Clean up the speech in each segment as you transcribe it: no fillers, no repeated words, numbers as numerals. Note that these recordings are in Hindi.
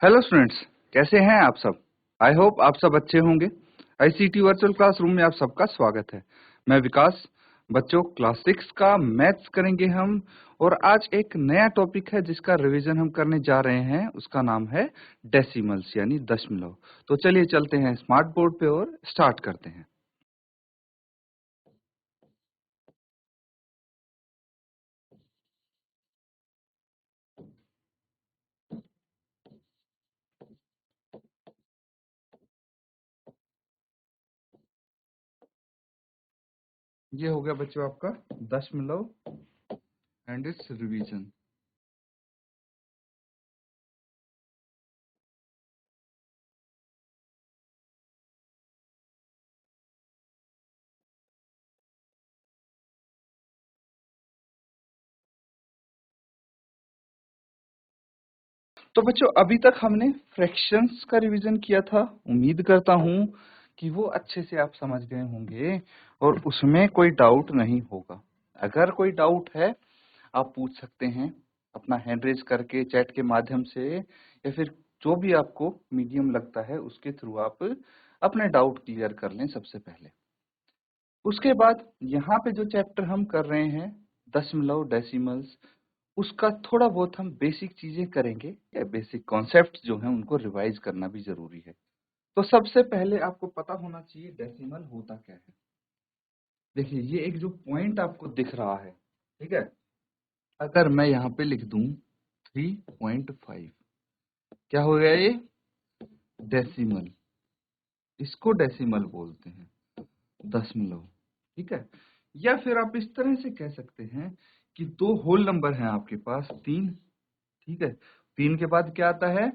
हेलो स्टूडेंट्स, कैसे हैं आप सब। आई होप आप सब अच्छे होंगे। आईसीटी वर्चुअल क्लासरूम में आप सबका स्वागत है। मैं विकास। बच्चों, क्लास 6 का मैथ्स करेंगे हम। और आज एक नया टॉपिक है जिसका रिवीजन हम करने जा रहे हैं। उसका नाम है डेसिमल्स यानी दशमलव। तो चलिए चलते हैं स्मार्ट बोर्ड पे और स्टार्ट करते हैं। ये हो गया बच्चों आपका दशमलव एंड इट्स रिवीजन। तो बच्चों, अभी तक हमने फ्रैक्शंस का रिवीजन किया था। उम्मीद करता हूं कि वो अच्छे से आप समझ गए होंगे और उसमें कोई डाउट नहीं होगा। अगर कोई डाउट है आप पूछ सकते हैं अपना हैंड रेज करके, चैट के माध्यम से, या फिर जो भी आपको मीडियम लगता है उसके थ्रू आप अपने डाउट क्लियर कर लें सबसे पहले। उसके बाद यहाँ पे जो चैप्टर हम कर रहे हैं दशमलव डेसिमल्स, उसका थोड़ा बहुत हम बेसिक चीजें करेंगे या बेसिक कॉन्सेप्ट जो हैं उनको रिवाइज करना भी जरूरी है। तो सबसे पहले आपको पता होना चाहिए डेसिमल होता क्या है। देखिए, ये एक जो पॉइंट आपको दिख रहा है, ठीक है, अगर मैं यहाँ पे लिख दूं 3.5, क्या हो गया ये? डेसिमल। इसको डेसिमल बोलते हैं, दशमलव। ठीक है। या फिर आप इस तरह से कह सकते हैं कि दो होल नंबर हैं आपके पास, 3। ठीक है, 3 के बाद क्या आता है?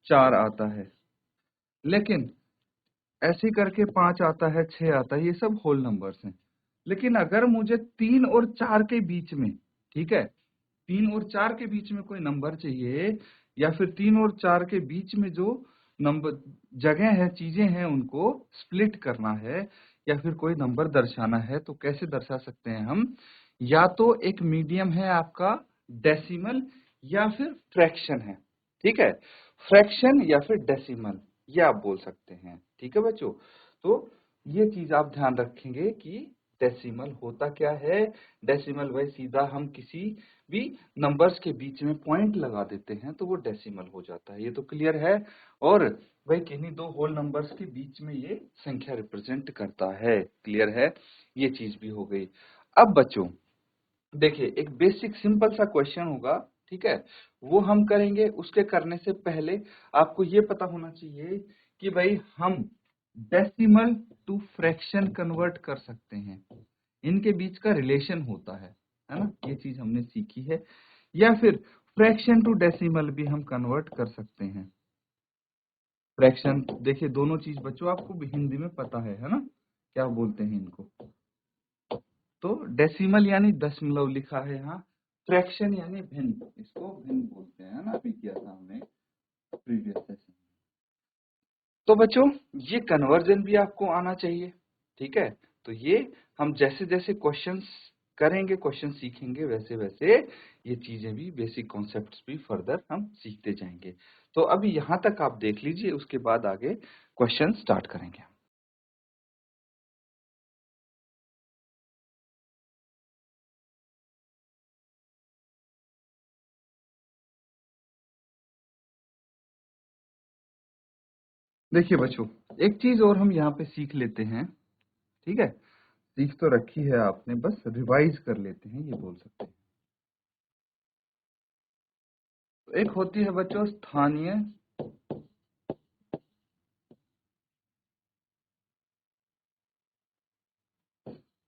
4 आता है। लेकिन ऐसे करके 5 आता है, 6 आता है, ये सब होल नंबर्स हैं। लेकिन अगर मुझे 3 और 4 के बीच में, ठीक है, 3 और 4 के बीच में कोई नंबर चाहिए, या फिर 3 और 4 के बीच में जो नंबर जगह है, चीजें हैं, उनको स्प्लिट करना है या फिर कोई नंबर दर्शाना है, तो कैसे दर्शा सकते हैं हम? या तो एक मीडियम है आपका डेसिमल, या फिर फ्रैक्शन है। ठीक है, फ्रैक्शन या फिर डेसिमल, ये आप बोल सकते हैं। ठीक है बच्चों, तो ये चीज आप ध्यान रखेंगे कि डेसिमल होता क्या है। डेसिमल भाई सीधा हम किसी भी नंबर्स के बीच में पॉइंट लगा देते हैं तो वो डेसिमल हो जाता है। ये तो क्लियर है। और भाई किन्हीं दो होल नंबर्स के बीच में ये संख्या रिप्रेजेंट करता है। क्लियर है, ये चीज भी हो गई। अब बच्चों देखिए, एक बेसिक सिंपल सा क्वेश्चन होगा, ठीक है, वो हम करेंगे। उसके करने से पहले आपको ये पता होना चाहिए कि भाई हम डेसिमल टू फ्रैक्शन कन्वर्ट कर सकते हैं, इनके बीच का रिलेशन होता है ना, ये चीज हमने सीखी है। या फिर फ्रैक्शन टू डेसिमल भी हम कन्वर्ट कर सकते हैं। फ्रैक्शन, देखिए दोनों चीज बच्चों आपको भी हिंदी में पता है ना, क्या बोलते हैं इनको? तो डेसिमल यानी दशमलव लिखा है यहाँ, फ्रैक्शन यानी भिन्न, इसको भिन्न बोलते हैं ना, अभी किया था हमने प्रीवियस सेशन। तो बच्चों ये कन्वर्जन भी आपको आना चाहिए। ठीक है, तो ये हम जैसे जैसे क्वेश्चंस करेंगे, क्वेश्चन सीखेंगे, वैसे वैसे ये चीजें भी, बेसिक कॉन्सेप्ट्स भी फर्दर हम सीखते जाएंगे। तो अभी यहाँ तक आप देख लीजिए, उसके बाद आगे क्वेश्चन स्टार्ट करेंगे। देखिए बच्चों, एक चीज और हम यहाँ पे सीख लेते हैं। ठीक है, सीख तो रखी है आपने, बस रिवाइज कर लेते हैं, ये बोल सकते हैं। तो एक होती है बच्चों स्थानीय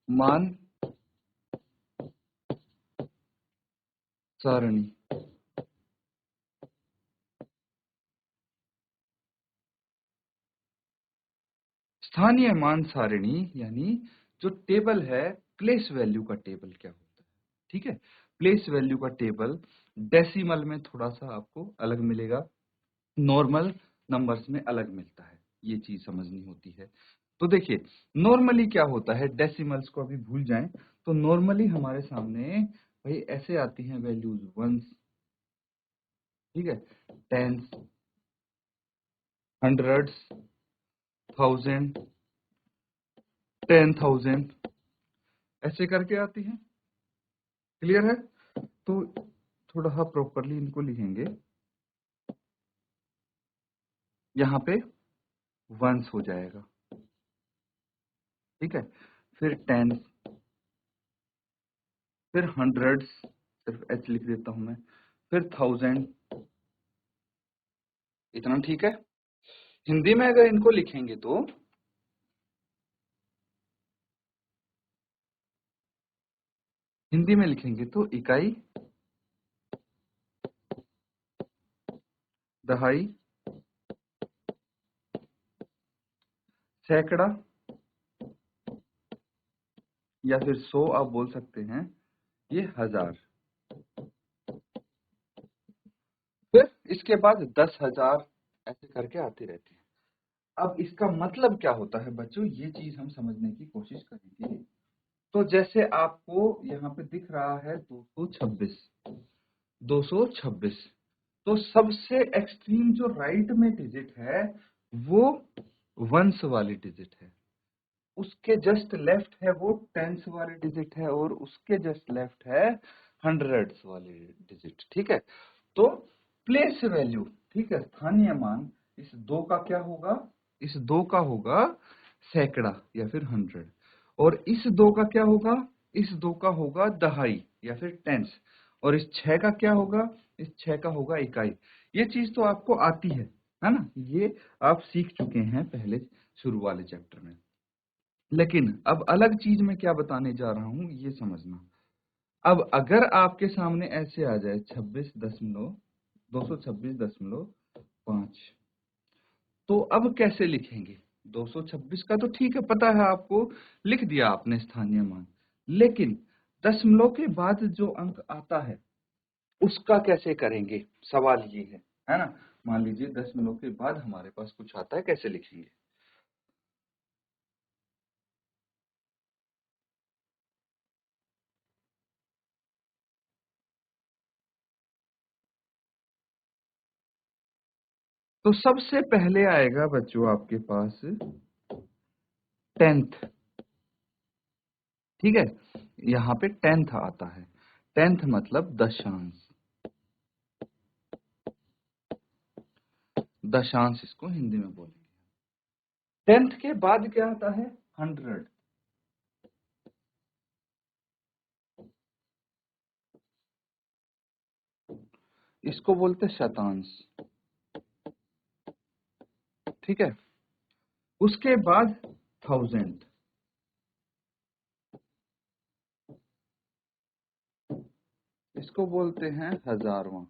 मान सारणी। स्थानीय मान सारणी यानी जो टेबल है, प्लेस वैल्यू का टेबल क्या होता है। ठीक है, प्लेस वैल्यू का टेबल डेसिमल में थोड़ा सा आपको अलग मिलेगा, नॉर्मल नंबर्स में अलग मिलता है, ये चीज समझनी होती है। तो देखिए, नॉर्मली क्या होता है, डेसिमल्स को अभी भूल जाएं, तो नॉर्मली हमारे सामने भाई ऐसे आती हैं वैल्यूज, वंस, ठीक है, टेंस, हंड्रेड्स, 1000, 10,000 ऐसे करके आती है। क्लियर है? तो थोड़ा सा प्रॉपरली इनको लिखेंगे। यहाँ पे वंस हो जाएगा, ठीक है। फिर टेन, फिर हंड्रेड्स, सिर्फ एच लिख देता हूं मैं, फिर 1000। इतना ठीक है। हिंदी में अगर इनको लिखेंगे तो हिंदी में लिखेंगे तो इकाई, दहाई, सैकड़ा या फिर 100 आप बोल सकते हैं, ये 1000। फिर इसके बाद 10,000 ऐसे करके आती रहती है। अब इसका मतलब क्या होता है बच्चों, ये चीज हम समझने की कोशिश करेंगे। तो जैसे आपको यहाँ पे दिख रहा है 226, 226, तो सबसे एक्सट्रीम जो राइट में डिजिट है वो वंस वाली डिजिट है, उसके जस्ट लेफ्ट है वो टेंस वाली डिजिट है, और उसके जस्ट लेफ्ट है हंड्रेड्स वाली डिजिट, ठीक है। तो प्लेस वैल्यू, ठीक है, स्थानीय मान, इस दो का क्या होगा, इस दो का होगा सैकड़ा या फिर 100, और इस दो का क्या होगा, इस दो का होगा दहाई या फिर टेंस, और इस 6 का क्या होगा, इस 6 का होगा इकाई। ये चीज तो आपको आती है ना, ये आप सीख चुके हैं पहले शुरू वाले चैप्टर में। लेकिन अब अलग चीज मैं क्या बताने जा रहा हूं ये समझना। अब अगर आपके सामने ऐसे आ जाए 226.5, तो अब कैसे लिखेंगे? 226 का तो ठीक है, पता है आपको, लिख दिया आपने स्थानीय मान, लेकिन दशमलव के बाद जो अंक आता है उसका कैसे करेंगे, सवाल ये है ना। मान लीजिए दशमलव के बाद हमारे पास कुछ आता है, कैसे लिखेंगे? तो सबसे पहले आएगा बच्चों आपके पास 10th, ठीक है। यहाँ पे 10th आता है, 10th मतलब दशांश, दशांश इसको हिंदी में बोलेंगे। 10th के बाद क्या आता है? 100, इसको बोलते शतांश, ठीक है। उसके बाद 1000, इसको बोलते हैं हजारवां,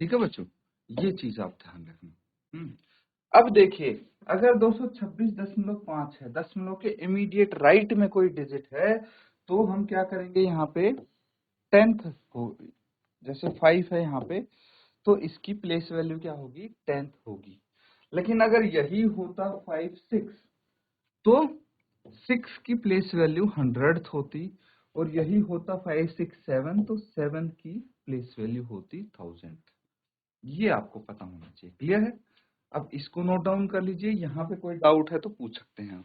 ठीक है बच्चों। ये चीज आप ध्यान रखना। अब देखिए, अगर 226.5 है, दशमलव के इमीडिएट राइट में कोई डिजिट है, तो हम क्या करेंगे, यहाँ पे 10th हो, जैसे 5 है यहाँ पे, तो इसकी प्लेस वैल्यू क्या होगी, 10th होगी। लेकिन अगर यही होता 5, 6, तो 6 की प्लेस वैल्यू 100th होती, और यही होता 5, 6, 7, तो 7 की प्लेस वैल्यू होती 1000। ये आपको पता होना चाहिए। क्लियर है? अब इसको नोट डाउन कर लीजिए, यहाँ पे कोई डाउट है तो पूछ सकते हैं आप।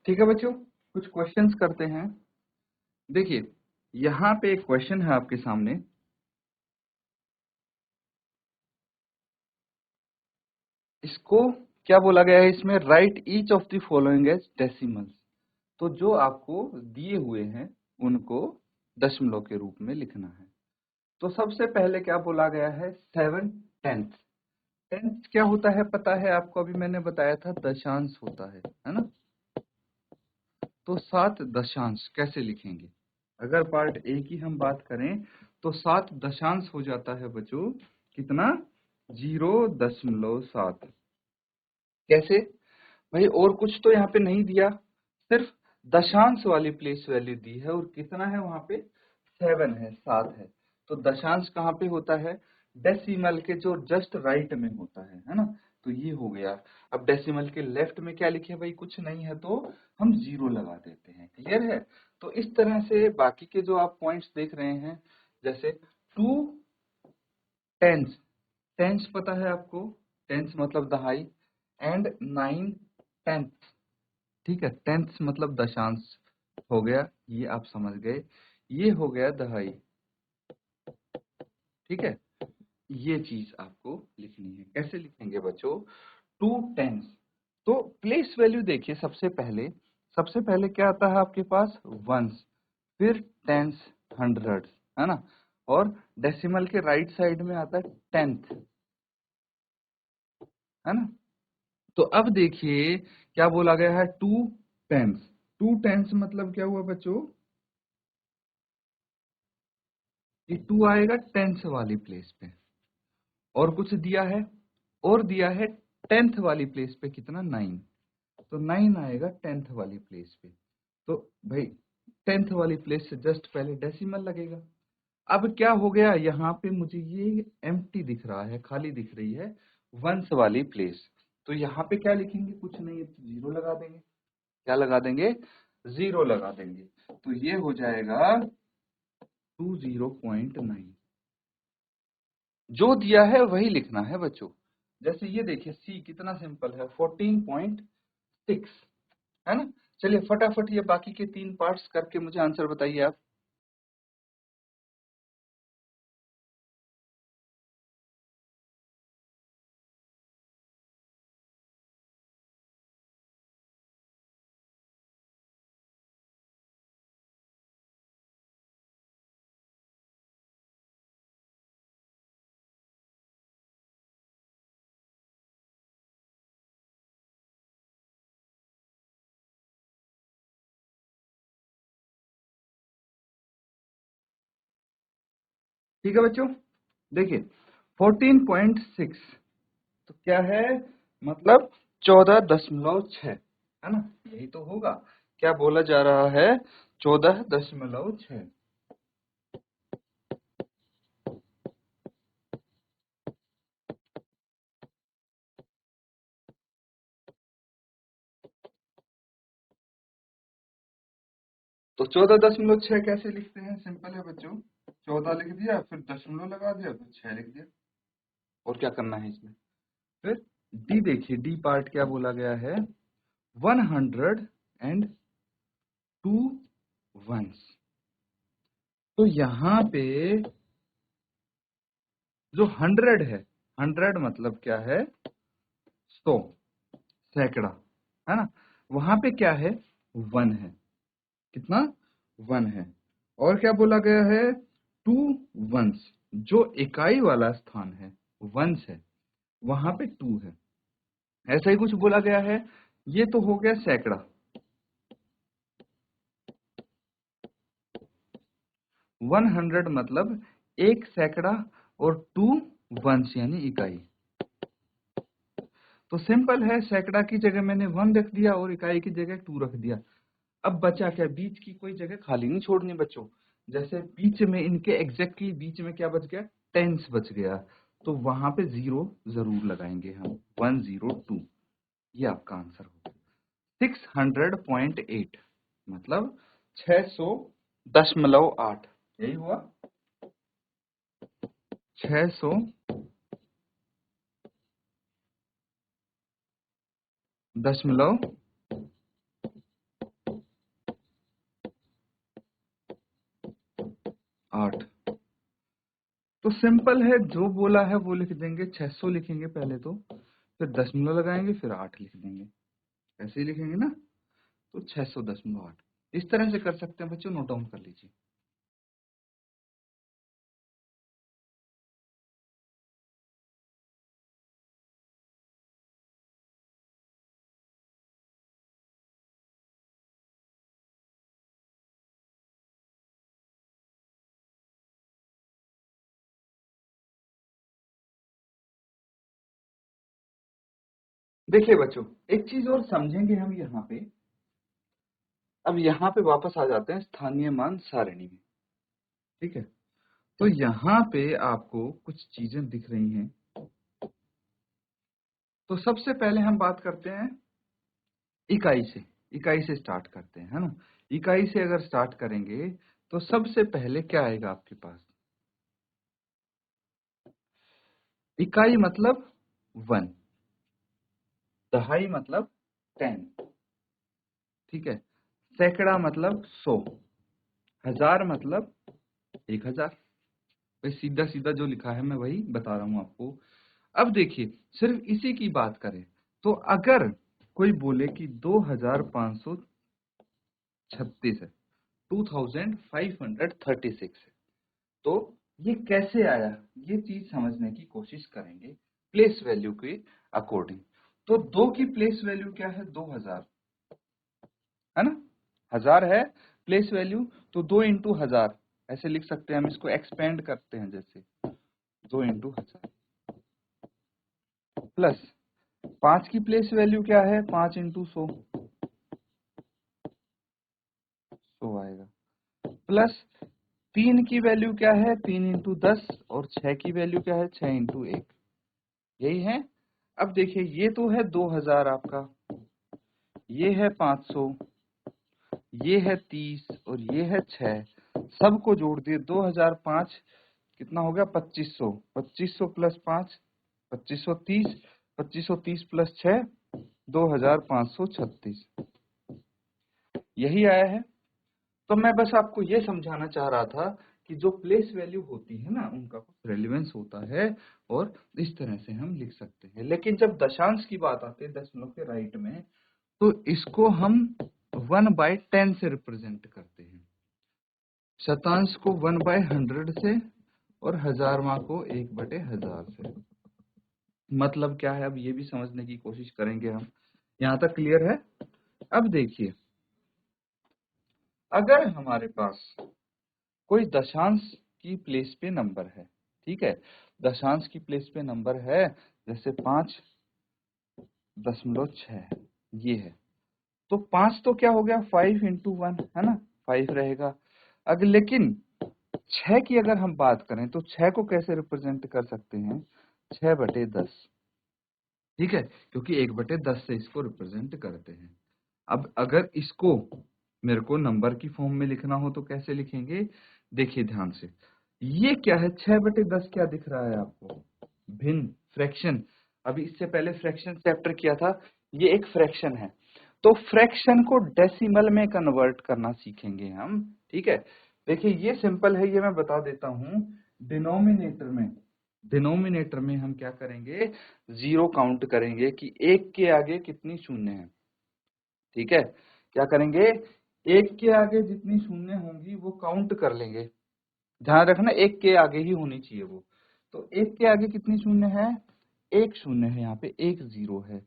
ठीक है बच्चों, कुछ क्वेश्चंस करते हैं। देखिए, यहाँ पे एक क्वेश्चन है आपके सामने, इसको क्या बोला गया है इसमें, write each of the following as decimals. तो जो आपको दिए हुए हैं उनको दशमलव के रूप में लिखना है। तो सबसे पहले क्या बोला गया है, 7/10। 10th क्या होता है पता है आपको, अभी मैंने बताया था दशांश होता है ना। तो 7 दशांश कैसे लिखेंगे? अगर पार्ट ए की हम बात करें तो 7 दशांश हो जाता है बच्चों, कितना, 0.7। कैसे भाई? और कुछ तो यहाँ पे नहीं दिया, सिर्फ दशांश वाली प्लेस वैल्यू दी है, और कितना है वहां पे, 7 है, 7 है। तो दशांश कहाँ पे होता है, डेसिमल के जो जस्ट राइट में होता है ना, तो ये हो गया। अब डेसिमल के लेफ्ट में क्या लिखे भाई, कुछ नहीं है तो हम जीरो लगा देते हैं, क्लियर है। तो इस तरह से बाकी के जो आप पॉइंट्स देख रहे हैं, जैसे 2 टेंस, टेंस पता है आपको, टेंस मतलब दहाई, एंड 9 टेंथ, ठीक है, टेंथ मतलब दशांश हो गया, ये आप समझ गए, ये हो गया दहाई, ठीक है। ये चीज आपको लिखनी है, कैसे लिखेंगे बच्चों, 2 टेंस। तो प्लेस वैल्यू देखिए, सबसे पहले क्या आता है आपके पास, वंस, फिर टेंस, हंड्रेड, है ना, और डेसिमल के राइट साइड में आता है टेंथ, है ना। तो अब देखिए क्या बोला गया है, 2 टेंस, 2 टेंस मतलब क्या हुआ बच्चों, ये 2 आएगा टेंथ वाली प्लेस पे, और कुछ दिया है, और दिया है टेंथ वाली प्लेस पे कितना, 9, तो 9 आएगा टेंथ वाली प्लेस पे। तो भाई टेंथ वाली प्लेस से जस्ट पहले डेसिमल लगेगा। अब क्या हो गया, यहाँ पे मुझे ये एम्प्टी दिख रहा है, खाली दिख रही है वंस वाली प्लेस, तो यहाँ पे क्या लिखेंगे, कुछ नहीं है तो जीरो लगा देंगे, क्या लगा देंगे, जीरो लगा देंगे। तो ये हो जाएगा 20.9, जो दिया है वही लिखना है बच्चों। जैसे ये देखिए सी कितना सिंपल है, 14.6, है ना। चलिए फटाफट ये बाकी के 3 पार्ट्स करके मुझे आंसर बताइए आप। ठीक है बच्चों, देखिए 14.6 तो क्या है, मतलब 14.6, है ना, यही तो होगा। क्या बोला जा रहा है, 14.6। तो 14.6 कैसे लिखते हैं, सिंपल है बच्चों, 14 लिख दिया, फिर दशमलव लगा दिया, फिर 6 लिख दिया, और क्या करना है इसमें। फिर डी देखिए, डी पार्ट क्या बोला गया है, 102 वंस। तो यहाँ पे जो 100 है, 100 मतलब क्या है, 100, सैकड़ा, है ना, वहां पे क्या है, 1 है, कितना, 1 है। और क्या बोला गया है, 2 वंस, जो इकाई वाला स्थान है, वंस है, वहां पे 2 है, ऐसा ही कुछ बोला गया है। ये तो हो गया सैकड़ा, 100 मतलब एक सैकड़ा, और 2 वंस यानी इकाई। तो सिंपल है, सैकड़ा की जगह मैंने 1 रख दिया और इकाई की जगह 2 रख दिया। अब बचा क्या, बीच की कोई जगह खाली नहीं छोड़नी बच्चों। जैसे बीच में, इनके एग्जैक्टली बीच में क्या बच गया, टेंस बच गया, तो वहां पे जीरो जरूर लगाएंगे हम, 102, ये आपका आंसर होगा। 600.8 मतलब 600.8, यही हुआ, 600.8। तो सिंपल है, जो बोला है वो लिख देंगे, 600 लिखेंगे पहले तो, फिर दशमलव लगाएंगे, फिर 8 लिख देंगे, ऐसे ही लिखेंगे ना। तो 600.8 इस तरह से कर सकते हैं बच्चों, नोट डाउन कर लीजिए। देखिए बच्चों, एक चीज और समझेंगे हम यहाँ पे। अब यहाँ पे वापस आ जाते हैं स्थानीय मान सारणी में, ठीक है। तो यहाँ पे आपको कुछ चीजें दिख रही हैं। तो सबसे पहले हम बात करते हैं इकाई से। इकाई से स्टार्ट करते हैं, है ना। इकाई से अगर स्टार्ट करेंगे तो सबसे पहले क्या आएगा आपके पास? इकाई मतलब 1, दहाई मतलब 10, ठीक है। सैकड़ा मतलब 100, हजार मतलब 1000। भाई सीधा सीधा जो लिखा है मैं वही बता रहा हूं आपको। अब देखिए, सिर्फ इसी की बात करें तो अगर कोई बोले कि 2536 है, 2536 है, तो ये कैसे आया, ये चीज समझने की कोशिश करेंगे प्लेस वैल्यू के अकॉर्डिंग। तो 2 की प्लेस वैल्यू क्या है? 2000, है ना। 1000 है प्लेस वैल्यू, तो 2 इंटू 1000 ऐसे लिख सकते हैं हम। इसको एक्सपेंड करते हैं, जैसे 2 इंटू 1000 प्लस 5 की प्लेस वैल्यू क्या है? 5 इंटू 100, 100 आएगा। प्लस 3 की वैल्यू क्या है? 3 इंटू 10। और 6 की वैल्यू क्या है? 6 इंटू 1। यही है। अब देखिए, ये तो है 2000 आपका, ये है 500, ये है 30 और ये है 6। सबको जोड़ दिए 2005, कितना हो गया? 2500। 2500 प्लस 5, 2530। 2530 प्लस 6, 2536। यही आया है। तो मैं बस आपको ये समझाना चाह रहा था कि जो प्लेस वैल्यू होती है ना, उनका कुछ रेलिवेंस होता है और इस तरह से हम लिख सकते हैं। लेकिन जब दशांश की बात आती है, दशमलव के राइट में, तो इसको हम 1/10 से रिप्रेजेंट करते हैं। शतांश को 1/100 से और हजारवां को 1/1000 से। मतलब क्या है, अब ये भी समझने की कोशिश करेंगे हम। यहां तक क्लियर है? अब देखिए, अगर हमारे पास कोई दशांश की प्लेस पे नंबर है, ठीक है, दशांश की प्लेस पे नंबर है, जैसे 5.6 ये है, तो 5 तो क्या हो गया? 5 इंटू 1, है ना, 5 रहेगा। अगर लेकिन 6 की अगर हम बात करें तो 6 को कैसे रिप्रेजेंट कर सकते हैं? 6/10, ठीक है, क्योंकि 1/10 से इसको रिप्रेजेंट करते हैं। अब अगर इसको मेरे को नंबर की फॉर्म में लिखना हो तो कैसे लिखेंगे? देखिए ध्यान से, ये क्या है? 6/10 क्या दिख रहा है आपको? भिन्न, फ्रैक्शन। अभी इससे पहले फ्रैक्शन चैप्टर किया था, ये एक फ्रैक्शन है। तो फ्रैक्शन को डेसिमल में कन्वर्ट करना सीखेंगे हम, ठीक है। देखिए ये सिंपल है, ये मैं बता देता हूं। डिनोमिनेटर में हम क्या करेंगे? जीरो काउंट करेंगे कि एक के आगे कितनी शून्य है, ठीक है। क्या करेंगे? एक के आगे जितनी शून्य होंगी वो काउंट कर लेंगे। ध्यान रखना, एक के आगे ही होनी चाहिए वो। तो एक के आगे कितनी शून्य है? एक शून्य है, यहाँ पे एक जीरो है।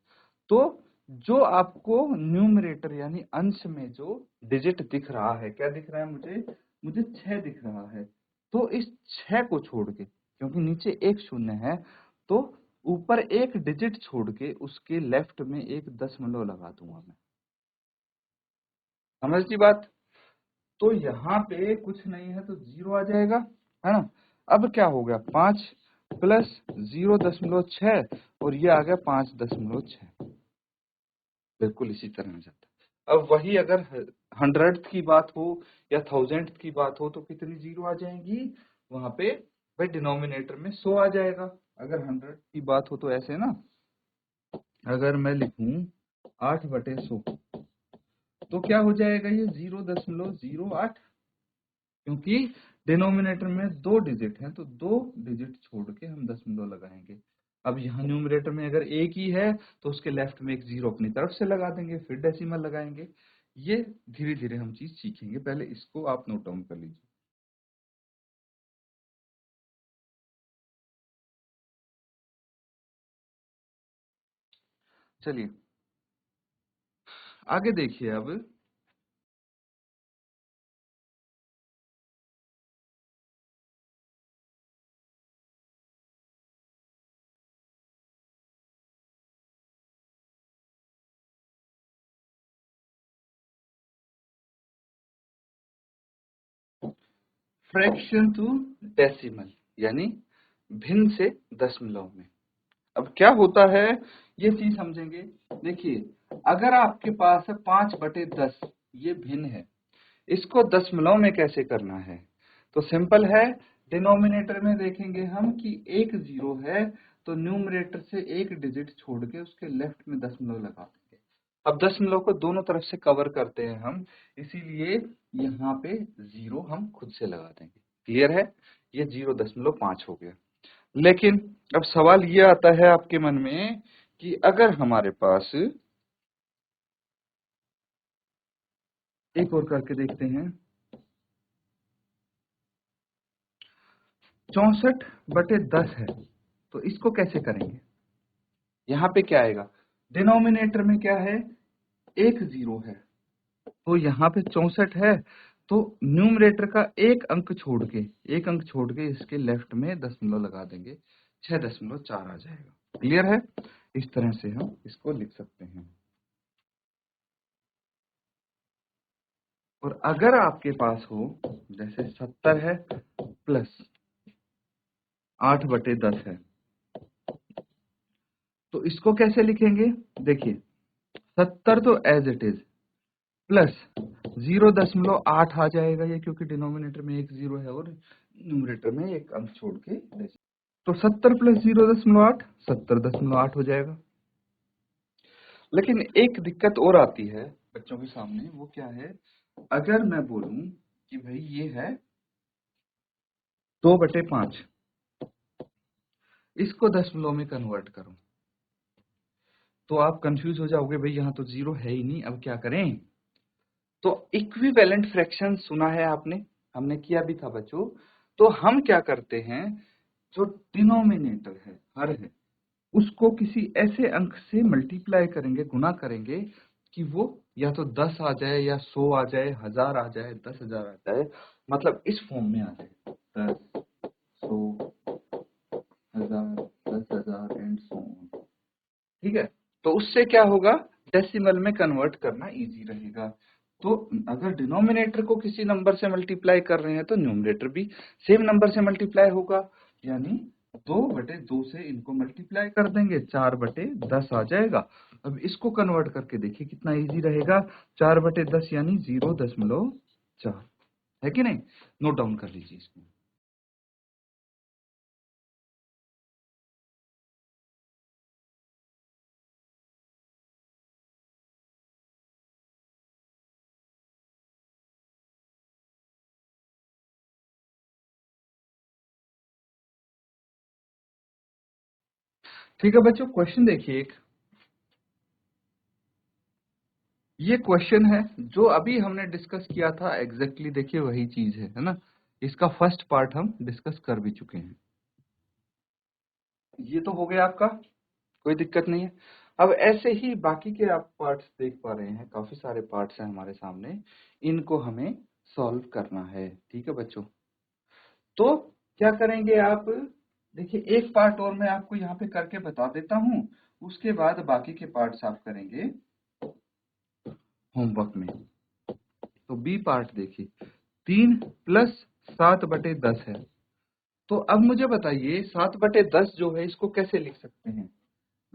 तो जो आपको न्यूमरेटर यानी अंश में जो डिजिट दिख रहा है, क्या दिख रहा है मुझे? मुझे 6 दिख रहा है। तो इस 6 को छोड़ के, क्योंकि नीचे एक शून्य है, तो ऊपर एक डिजिट छोड़ के उसके लेफ्ट में एक दशमलव लगा दूंगा मैं। समझ ली बात? तो यहाँ पे कुछ नहीं है तो जीरो आ जाएगा, है ना। अब क्या हो गया? 5 प्लस 0.6 और ये आ गया 5.6। बिल्कुल इसी तरह आ जाता है। अब वही अगर 100th की बात हो या 1000th की बात हो तो कितनी जीरो आ जाएंगी वहां पे? भाई डिनोमिनेटर में 100 आ जाएगा। अगर 100 की बात हो तो ऐसे ना, अगर मैं लिखूं 8/100, तो क्या हो जाएगा? ये 0.08, क्योंकि डिनोमिनेटर में 2 डिजिट हैं, तो 2 डिजिट छोड़ के हम दशमलव लगाएंगे। अब यहाँ न्यूमरेटर में अगर एक ही है तो उसके लेफ्ट में एक जीरो अपनी तरफ से लगा देंगे, फिर डेसिमल लगाएंगे। ये धीरे धीरे हम चीज सीखेंगे, पहले इसको आप नोट डाउन कर लीजिए। चलिए आगे देखिए। अब फ्रैक्शन टू डेसिमल, यानी भिन्न से दशमलव में। अब क्या होता है ये चीज समझेंगे। देखिए, अगर आपके पास है 5/10, ये भिन्न है, इसको दशमलव में कैसे करना है? तो सिंपल है, डिनोमिनेटर में देखेंगे हम कि एक जीरो है, तो न्यूमरेटर से एक डिजिट छोड़ के उसके लेफ्ट में दशमलव लगा देंगे। अब दशमलव को दोनों तरफ से कवर करते हैं हम, इसीलिए यहाँ पे जीरो हम खुद से लगा देंगे। क्लियर है? ये 0.5 हो गया। लेकिन अब सवाल ये आता है आपके मन में कि अगर हमारे पास, एक और करके देखते हैं, 64/10 है, तो इसको कैसे करेंगे? यहाँ पे क्या आएगा? डिनोमिनेटर में क्या है? एक जीरो है, तो यहाँ पे 64 है, तो न्यूमरेटर का एक अंक छोड़ के इसके लेफ्ट में दशमलव लगा देंगे, 6.4 आ जाएगा। क्लियर है? इस तरह से हम इसको लिख सकते हैं। और अगर आपके पास हो, जैसे 70 है प्लस 8/10 है, तो इसको कैसे लिखेंगे? देखिए, 70 तो एज इट इज, प्लस 0.8 आ जाएगा ये, क्योंकि डिनोमिनेटर में एक जीरो है और न्यूमरेटर में एक अंक छोड़ के, तो 70 प्लस 0.8 70.8 हो जाएगा। लेकिन एक दिक्कत और आती है बच्चों के सामने, वो क्या है? अगर मैं बोलूं कि भाई ये है 2/5, इसको दशमलव में कन्वर्ट करो, तो आप कंफ्यूज हो जाओगे, भाई यहाँ तो जीरो है ही नहीं, अब क्या करें? तो इक्विवेलेंट फ्रैक्शन सुना है आपने, हमने किया भी था बच्चों। तो हम क्या करते हैं, जो डिनोमिनेटर है, हर है, उसको किसी ऐसे अंक से मल्टीप्लाई करेंगे, गुना करेंगे, कि वो या तो 10 आ जाए, या 100 आ जाए, 1000 आ जाए, 10,000 आ जाए, मतलब इस फॉर्म में आ जाए, 10, 100, 1000, 10,000 एंड सो ऑन। ठीक है? तो उससे क्या होगा, डेसिमल में कन्वर्ट करना इजी रहेगा। तो अगर डिनोमिनेटर को किसी नंबर से मल्टीप्लाई कर रहे हैं, तो न्यूमरेटर भी सेम नंबर से मल्टीप्लाई होगा, यानी 2/2 से इनको मल्टीप्लाई कर देंगे, 4/10 आ जाएगा। अब इसको कन्वर्ट करके देखिए कितना इजी रहेगा, 4/10 यानी 0.4, है कि नहीं? नोट डाउन कर लीजिए इसको। ठीक है बच्चों, क्वेश्चन देखिए एक, ये क्वेश्चन है जो अभी हमने डिस्कस किया था, एग्जैक्टली देखिए वही चीज है ना? इसका फर्स्ट पार्ट हम डिस्कस कर भी चुके हैं। ये तो हो गया आपका, कोई दिक्कत नहीं है। अब ऐसे ही बाकी के आप पार्ट्स देख पा रहे हैं, काफी सारे पार्ट्स हैं हमारे सामने, इनको हमें सॉल्व करना है। ठीक है बच्चों, तो क्या करेंगे आप? देखिए, एक पार्ट और मैं आपको यहाँ पे करके बता देता हूँ, उसके बाद बाकी के पार्ट्स आप करेंगे होमवर्क में। तो बी पार्ट देखिए, 3 प्लस 7/10 है। तो अब मुझे बताइए, 7/10 जो है, इसको कैसे लिख सकते हैं?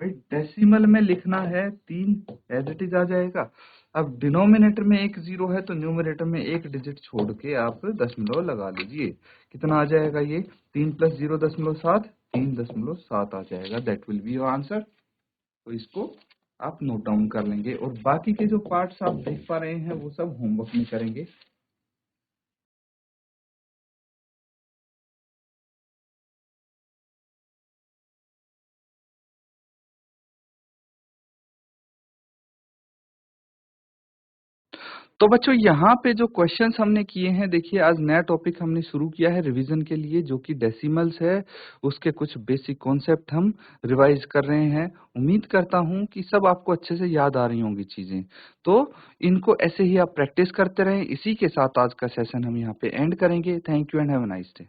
भाई डेसिमल में लिखना है, 3 एज इट इज आ जाएगा। अब डिनोमिनेटर में एक जीरो है, तो न्यूमरेटर में एक डिजिट छोड़ के आप दशमलव लगा लीजिए। कितना आ जाएगा ये? 3 प्लस 0.7, 3.7 आ जाएगा। That will be your answer. तो इसको आप नोट डाउन कर लेंगे, और बाकी के जो पार्ट्स आप देख पा रहे हैं, वो सब होमवर्क में करेंगे। तो बच्चों, यहाँ पे जो क्वेश्चंस हमने किए हैं, देखिए आज नया टॉपिक हमने शुरू किया है रिवीजन के लिए, जो कि डेसिमल्स है। उसके कुछ बेसिक कॉन्सेप्ट हम रिवाइज कर रहे हैं। उम्मीद करता हूँ कि सब आपको अच्छे से याद आ रही होंगी चीजें। तो इनको ऐसे ही आप प्रैक्टिस करते रहें। इसी के साथ आज का सेशन हम यहाँ पे एंड करेंगे। Thank you and have a nice day.